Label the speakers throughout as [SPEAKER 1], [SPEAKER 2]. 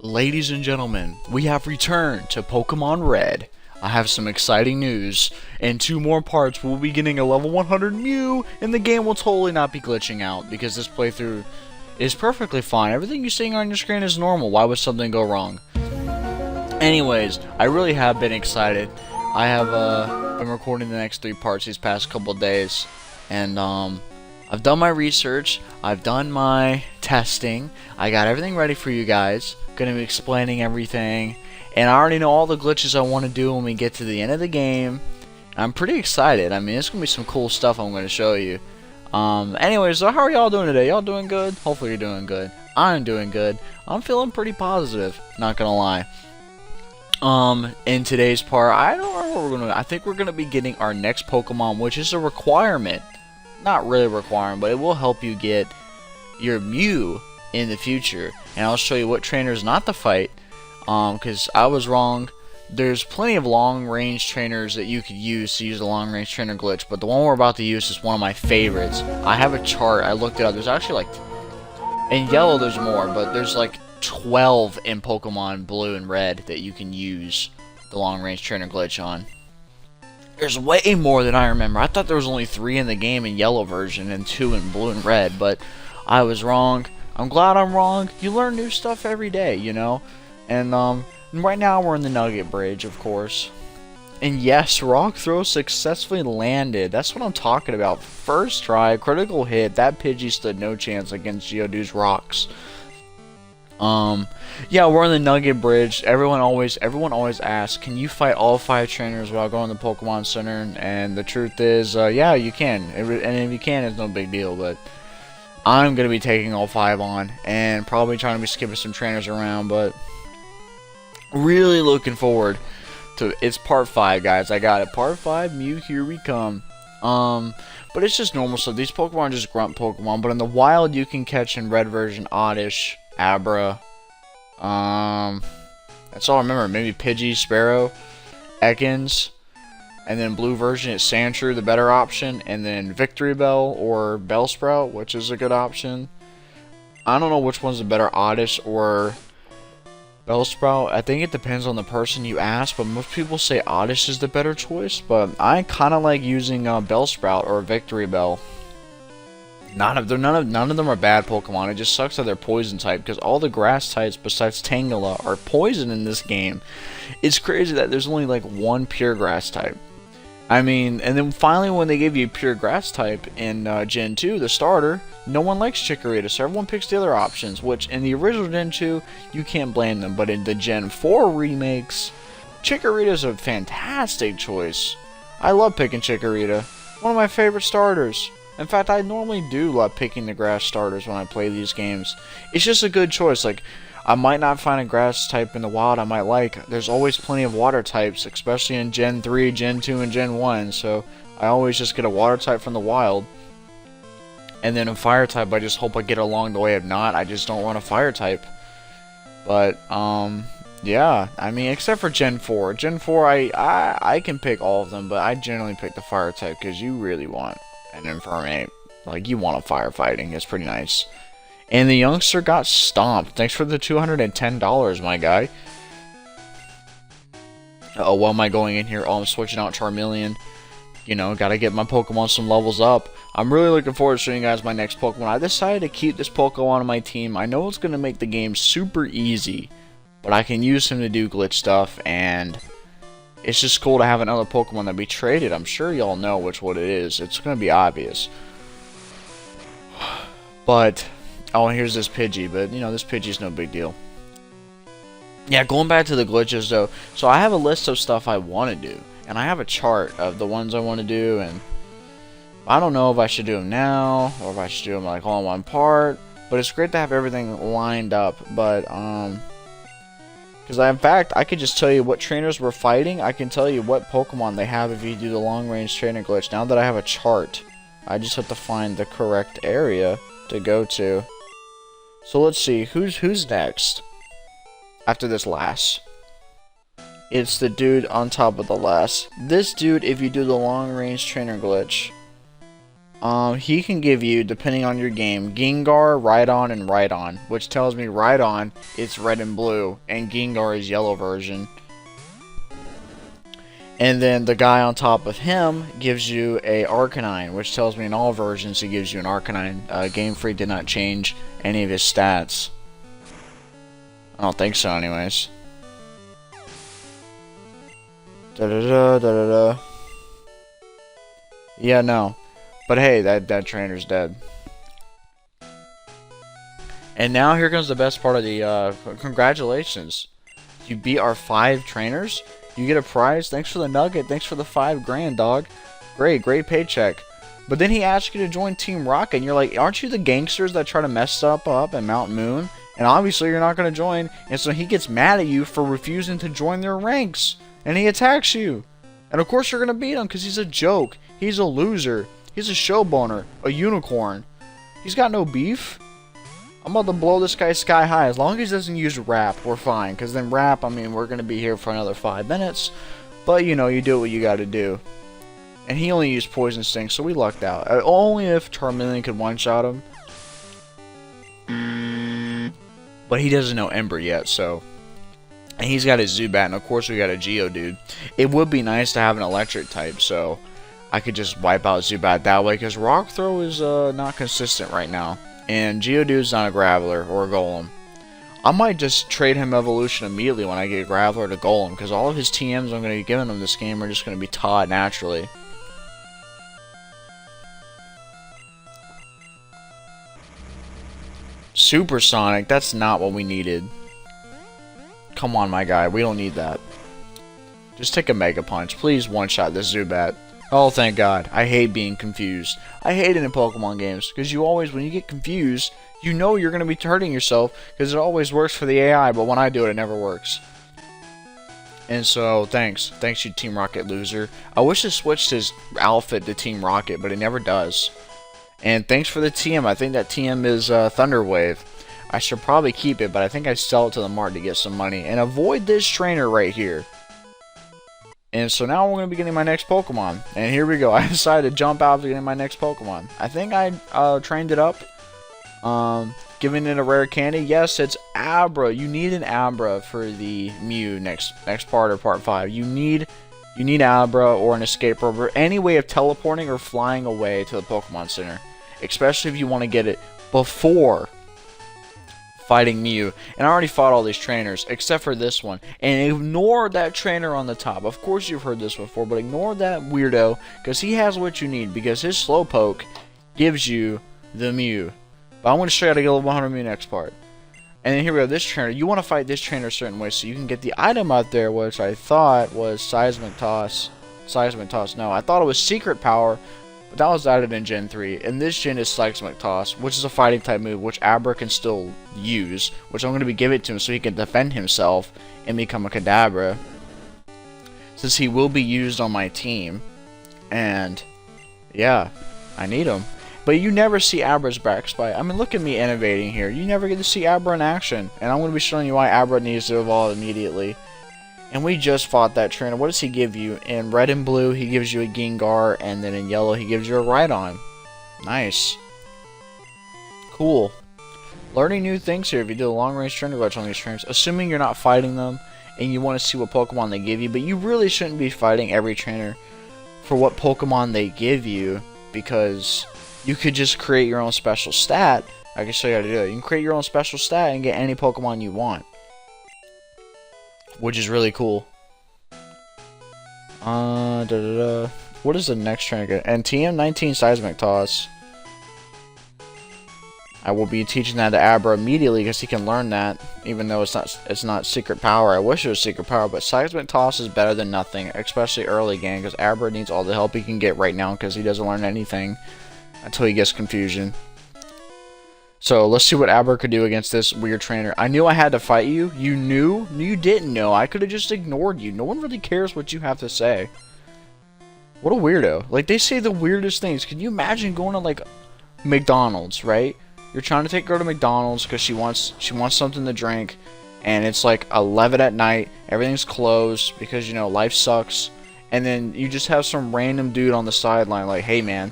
[SPEAKER 1] Ladies and gentlemen, we have returned to Pokemon Red. I have some exciting news. In 2 more parts, we'll be getting a level 100 Mew, and the game will totally not be glitching out, because this playthrough is perfectly fine. Everything you're seeing on your screen is normal. Why would something go wrong? Anyways, I really have been excited. I have been recording the next 3 parts these past couple days, and I've done my research, I've done my testing, I got everything ready for you guys. Gonna be explaining everything, and I already know all the glitches I want to do when we get to the end of the game. I'm pretty excited. I mean, it's gonna be some cool stuff I'm gonna show you. Anyways, so how are y'all doing today? Y'all doing good? Hopefully you're doing good. I'm doing good. I'm feeling pretty positive, not gonna lie. In today's part, I don't know what we're gonna do. I think we're gonna be getting our next Pokemon, which is a requirement. Not really a requirement, but it will help you get your Mew in the future. And I'll show you what trainers not to fight, because I was wrong. There's plenty of long-range trainers that you could use to use the long-range trainer glitch, but the one we're about to use is one of my favorites. I have a chart, I looked it up. There's actually like, in yellow there's more, but there's like 12 in Pokemon Blue and Red that you can use the long-range trainer glitch on. There's way more than I remember. I thought there was only 3 in the game in yellow version and 2 in blue and red, but I was wrong. I'm glad I'm wrong. You learn new stuff every day, you know? And right now we're in the Nugget Bridge, of course. And yes, Rock Throw successfully landed. That's what I'm talking about. First try, critical hit. That Pidgey stood no chance against Geodude's rocks. Yeah, we're in the Nugget Bridge. Everyone always asks, can you fight all 5 trainers without going to the Pokemon Center? And the truth is, yeah, you can. And if you can, it's no big deal, but I'm going to be taking all 5 on, and probably trying to be skipping some trainers around, but really looking forward to it. It's part 5, guys. I got it. Part 5, Mew, here we come. But it's just normal stuff. These Pokemon are just grunt Pokemon, but in the wild, you can catch in Red version Oddish, Abra, that's all I remember. Maybe Pidgey, Sparrow, Ekans, and then blue version it's Sandshrew, the better option, and then Victory Bell or Bellsprout, which is a good option. I don't know which one's the better, Oddish or Bellsprout. I think it depends on the person you ask, but most people say Oddish is the better choice, but I kind of like using Bellsprout or Victory Bell. None of them are bad Pokemon. It just sucks that they're poison type, because all the grass types besides Tangela are poison in this game. It's crazy that there's only like 1 pure grass type. I mean, and then finally when they gave you pure grass type in Gen 2, the starter, no one likes Chikorita, so everyone picks the other options, which in the original Gen 2, you can't blame them, but in the Gen 4 remakes, Chikorita is a fantastic choice. I love picking Chikorita. One of my favorite starters. In fact, I normally do love picking the grass starters when I play these games. It's just a good choice. Like, I might not find a grass type in the wild I might like. There's always plenty of water types, especially in Gen 3, Gen 2, and Gen 1. So, I always just get a water type from the wild. And then a fire type, I just hope I get along the way. If not, I just don't run a fire type. But, yeah. I mean, except for Gen 4. Gen 4, I can pick all of them, but I generally pick the fire type because you really want an Infernape. Like, you want a firefighting. It's pretty nice. And the youngster got stomped. Thanks for the $210, my guy. Oh, what am I going in here? Oh, I'm switching out Charmeleon. You know, gotta get my Pokemon some levels up. I'm really looking forward to showing you guys my next Pokemon. I decided to keep this Pokemon on my team. I know it's gonna make the game super easy, but I can use him to do glitch stuff, and it's just cool to have another Pokemon that we traded. I'm sure y'all know which one it is. It's going to be obvious. But, oh, and here's this Pidgey. But, you know, this Pidgey's no big deal. Yeah, going back to the glitches, though. So, I have a list of stuff I want to do. And I have a chart of the ones I want to do. And I don't know if I should do them now, or if I should do them, like, all in one part. But it's great to have everything lined up. But, because in fact, I could just tell you what trainers we're fighting. I can tell you what Pokemon they have if you do the long-range trainer glitch. Now that I have a chart, I just have to find the correct area to go to. So let's see, who's next? After this last. It's the dude on top of the last. This dude, if you do the long-range trainer glitch, He can give you, depending on your game, Gengar, Rhydon, and Rhydon, which tells me Rhydon is red and blue, and Gengar is yellow version. And then the guy on top of him gives you a Arcanine, which tells me in all versions he gives you an Arcanine. Game Freak did not change any of his stats. I don't think so, anyways. Da-da-da, da-da-da. Yeah, no. But hey, that trainer's dead. And now here comes the best part of the, congratulations. You beat our 5 trainers. You get a prize. Thanks for the nugget. Thanks for the 5 grand, dog. Great paycheck. But then he asks you to join Team Rocket, and you're like, aren't you the gangsters that try to mess stuff up in Mount Moon? And obviously you're not going to join. And so he gets mad at you for refusing to join their ranks. And he attacks you. And of course you're going to beat him because he's a joke. He's a loser. He's a showboner. A unicorn. He's got no beef. I'm about to blow this guy sky high. As long as he doesn't use rap, we're fine. Because then rap, I mean, we're going to be here for another 5 minutes. But, you know, you do what you got to do. And he only used Poison Sting, so we lucked out. Only if Charmeleon could one-shot him. But he doesn't know Ember yet, so... And he's got his Zubat, and of course we got a Geodude. It would be nice to have an electric type, so... I could just wipe out Zubat that way, because Rock Throw is not consistent right now. And Geodude's not a Graveler or a Golem. I might just trade him Evolution immediately when I get Graveler to Golem, because all of his TMs I'm going to be giving him this game are just going to be taught naturally. Supersonic, that's not what we needed. Come on, my guy, we don't need that. Just take a Mega Punch. Please one-shot this Zubat. Oh, thank God. I hate being confused. I hate it in Pokemon games, because you always, when you get confused, you know you're going to be hurting yourself, because it always works for the AI, but when I do it, it never works. And so, thanks. Thanks, you Team Rocket loser. I wish it switched his outfit to Team Rocket, but it never does. And thanks for the TM. I think that TM is Thunder Wave. I should probably keep it, but I think I sell it to the mart to get some money. And avoid this trainer right here. And so now we're going to be getting my next Pokemon. And here we go. I decided to jump out to getting my next Pokemon. I think I trained it up. Giving it a rare candy. Yes, it's Abra. You need an Abra for the Mew next part or part 5. You need Abra or an Escape Rope or any way of teleporting or flying away to the Pokemon Center. Especially if you want to get it before fighting Mew. And I already fought all these trainers except for this one. And ignore that trainer on the top. Of course you've heard this before, but ignore that weirdo because he has what you need, because his Slowpoke gives you the Mew. But I'm going to show you how to get level 100 Mew next part. And then here we go, this trainer. You want to fight this trainer a certain way so you can get the item out there, which I thought was Seismic Toss. Seismic Toss, no. I thought it was Secret Power, but that was added in Gen 3. And this gen is Seismic Toss, which is a fighting type move, which Abra can still use. Which I'm going to be giving it to him so he can defend himself and become a Kadabra. Since he will be used on my team. And, yeah, I need him. But you never see Abra's back spike. I mean, look at me innovating here. You never get to see Abra in action. And I'm going to be showing you why Abra needs to evolve immediately. And we just fought that trainer. What does he give you? In red and blue, he gives you a Gengar. And then in yellow, he gives you a Rhydon. Nice. Cool. Learning new things here if you do a long-range trainer glitch on these trainers. Assuming you're not fighting them and you want to see what Pokemon they give you. But you really shouldn't be fighting every trainer for what Pokemon they give you. Because you could just create your own special stat. I can show you how to do it. You can create your own special stat and get any Pokemon you want. Which is really cool. What is the next trainer get? And TM19 Seismic Toss. I will be teaching that to Abra immediately because he can learn that. Even though it's not Secret Power. I wish it was Secret Power, but Seismic Toss is better than nothing. Especially early game because Abra needs all the help he can get right now because he doesn't learn anything until he gets confusion. So let's see what Abra could do against this weird trainer. I knew I had to fight you. You knew? You didn't know. I could have just ignored you. No one really cares what you have to say. What a weirdo. Like, they say the weirdest things. Can you imagine going to, like, McDonald's, right? You're trying to take her to McDonald's because she wants something to drink. And it's, like, 11 at night. Everything's closed because, you know, life sucks. And then you just have some random dude on the sideline like, hey, man,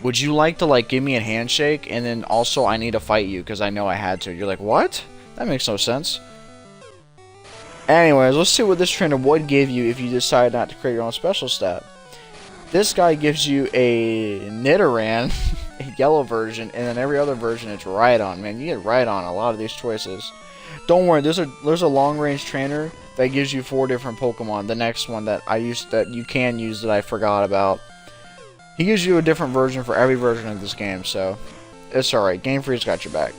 [SPEAKER 1] Would you like to, like, give me a handshake? And then also, I need to fight you because I know I had to. You're like, what? That makes no sense. Anyways, let's see what this trainer would give you if you decide not to create your own special stat. This guy gives you a Nidoran, a yellow version, and then every other version it's Rhydon. Man, you get Rhydon a lot of these choices. Don't worry, there's a long-range trainer that gives you 4 different Pokemon. The next one that you can use that I forgot about. He gives you a different version for every version of this game, so it's alright. Game Freak's got your back.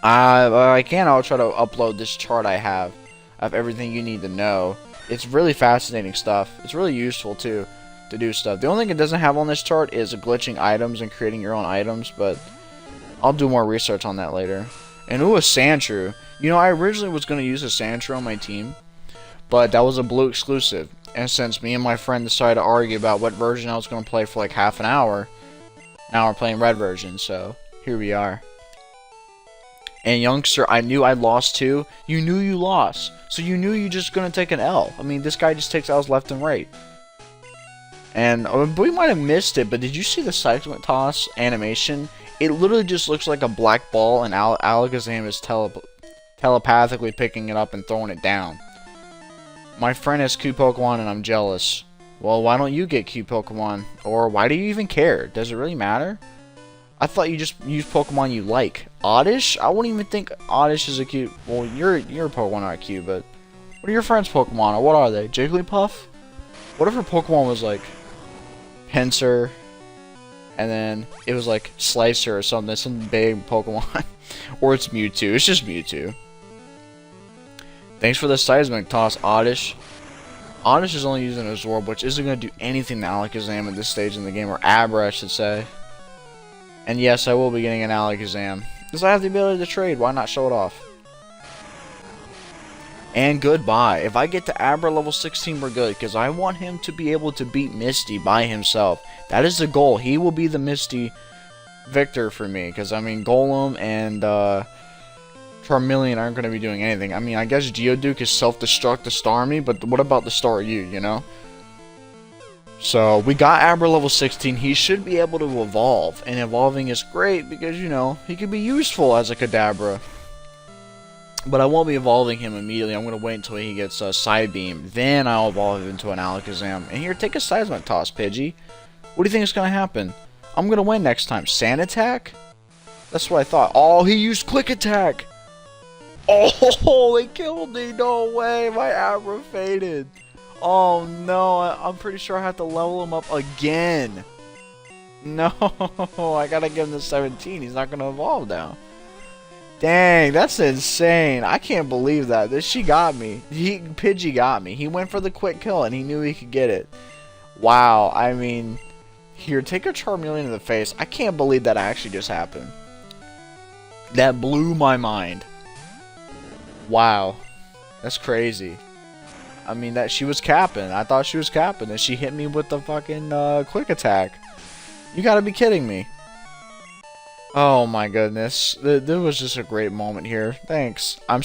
[SPEAKER 1] I can. I'll try to upload this chart I have of everything you need to know. It's really fascinating stuff. It's really useful too to do stuff. The only thing it doesn't have on this chart is glitching items and creating your own items, but I'll do more research on that later. And ooh, a Sandshrew. You know, I originally was going to use a Sandshrew on my team, but that was a blue exclusive. And since me and my friend decided to argue about what version I was going to play for like half an hour, now we're playing red version, so here we are. And youngster, I knew I lost too. You knew you lost, so you knew you just going to take an L. I mean, this guy just takes L's left and right. And we might have missed it, but did you see the Seismic Toss animation? It literally just looks like a black ball, and Alakazam is telepathically picking it up and throwing it down. My friend has Q Pokemon and I'm jealous. Well, why don't you get Q Pokemon? Or why do you even care? Does it really matter? I thought you just use Pokemon you like. Oddish? I wouldn't even think Oddish is a cute... Well, your Pokemon aren't cute, but... What are your friends' Pokemon? Or what are they? Jigglypuff? What if her Pokemon was like... Pinsir? And then it was like Slicer or something. Some big Pokemon. Or it's Mewtwo. It's just Mewtwo. Thanks for the Seismic Toss, Oddish. Oddish is only using a Zorb, which isn't going to do anything to Alakazam at this stage in the game. Or Abra, I should say. And yes, I will be getting an Alakazam. Because I have the ability to trade. Why not show it off? And goodbye. If I get to Abra level 16, we're good. Because I want him to be able to beat Misty by himself. That is the goal. He will be the Misty victor for me. Because, I mean, Golem and Charmeleon aren't going to be doing anything. I mean, I guess Geodude is self-destruct to Starmie. But what about the Staryu, you know? So, we got Abra level 16. He should be able to evolve. And evolving is great because, you know, he can be useful as a Kadabra. But I won't be evolving him immediately. I'm going to wait until he gets a Psybeam. Then I'll evolve him into an Alakazam. And here, take a Seismic Toss, Pidgey. What do you think is going to happen? I'm going to win next time. Sand Attack? That's what I thought. Oh, he used Quick Attack. Oh, they killed me. No way. My Abra faded. Oh, no. I'm pretty sure I have to level him up again. No. I got to give him the 17. He's not going to evolve now. Dang, that's insane. I can't believe that. She got me. Pidgey got me. He went for the quick kill and he knew he could get it. Wow, I mean, here, take a Charmeleon in the face. I can't believe that actually just happened. That blew my mind. Wow. That's crazy. I mean, that she was capping. I thought she was capping and she hit me with the fucking quick attack. You gotta be kidding me. Oh my goodness, there was just a great moment here. Thanks. I'm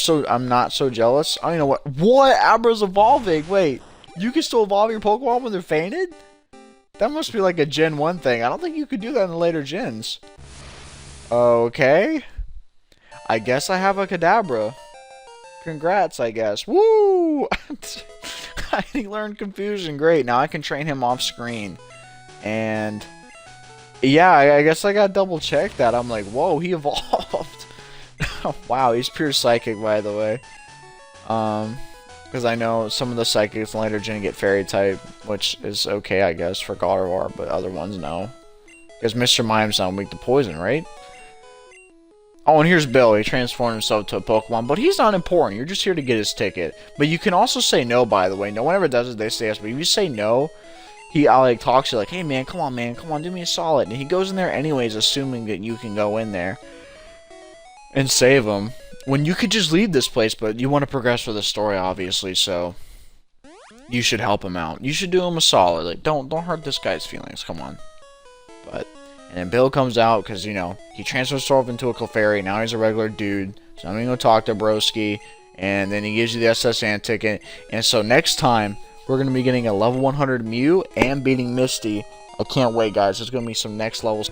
[SPEAKER 1] not so jealous. I don't know what Abra's evolving. Wait, you can still evolve your Pokemon when they're fainted? That must be like a Gen 1 thing. I don't think you could do that in the later gens. Okay. I guess I have a Kadabra. Congrats, I guess. Woo! I learned Confusion. Great. Now I can train him off screen. And yeah, I guess I got double checked that. I'm like, whoa, he evolved. Wow, he's pure Psychic, by the way. Because I know some of the Psychics in later gen get Fairy type, which is okay, I guess, for Gardevoir, but other ones, no. Because Mr. Mime's not weak to poison, right? Oh, and here's Bill. He transformed himself to a Pokemon, but he's not important. You're just here to get his ticket. But you can also say no, by the way. No one ever does it. They say yes, but if you say no, he like talks to you like, hey man, come on, do me a solid. And he goes in there anyways, assuming that you can go in there and save him. When you could just leave this place, but you want to progress with the story, obviously, so you should help him out. You should do him a solid. Like, don't hurt this guy's feelings. Come on. But and then Bill comes out because, you know, he transfers himself into a Clefairy. Now he's a regular dude. So I'm gonna go talk to Broski, and then he gives you the SS Sand ticket. And so next time, we're going to be getting a level 100 Mew and beating Misty I can't wait, guys. There's going to be some next level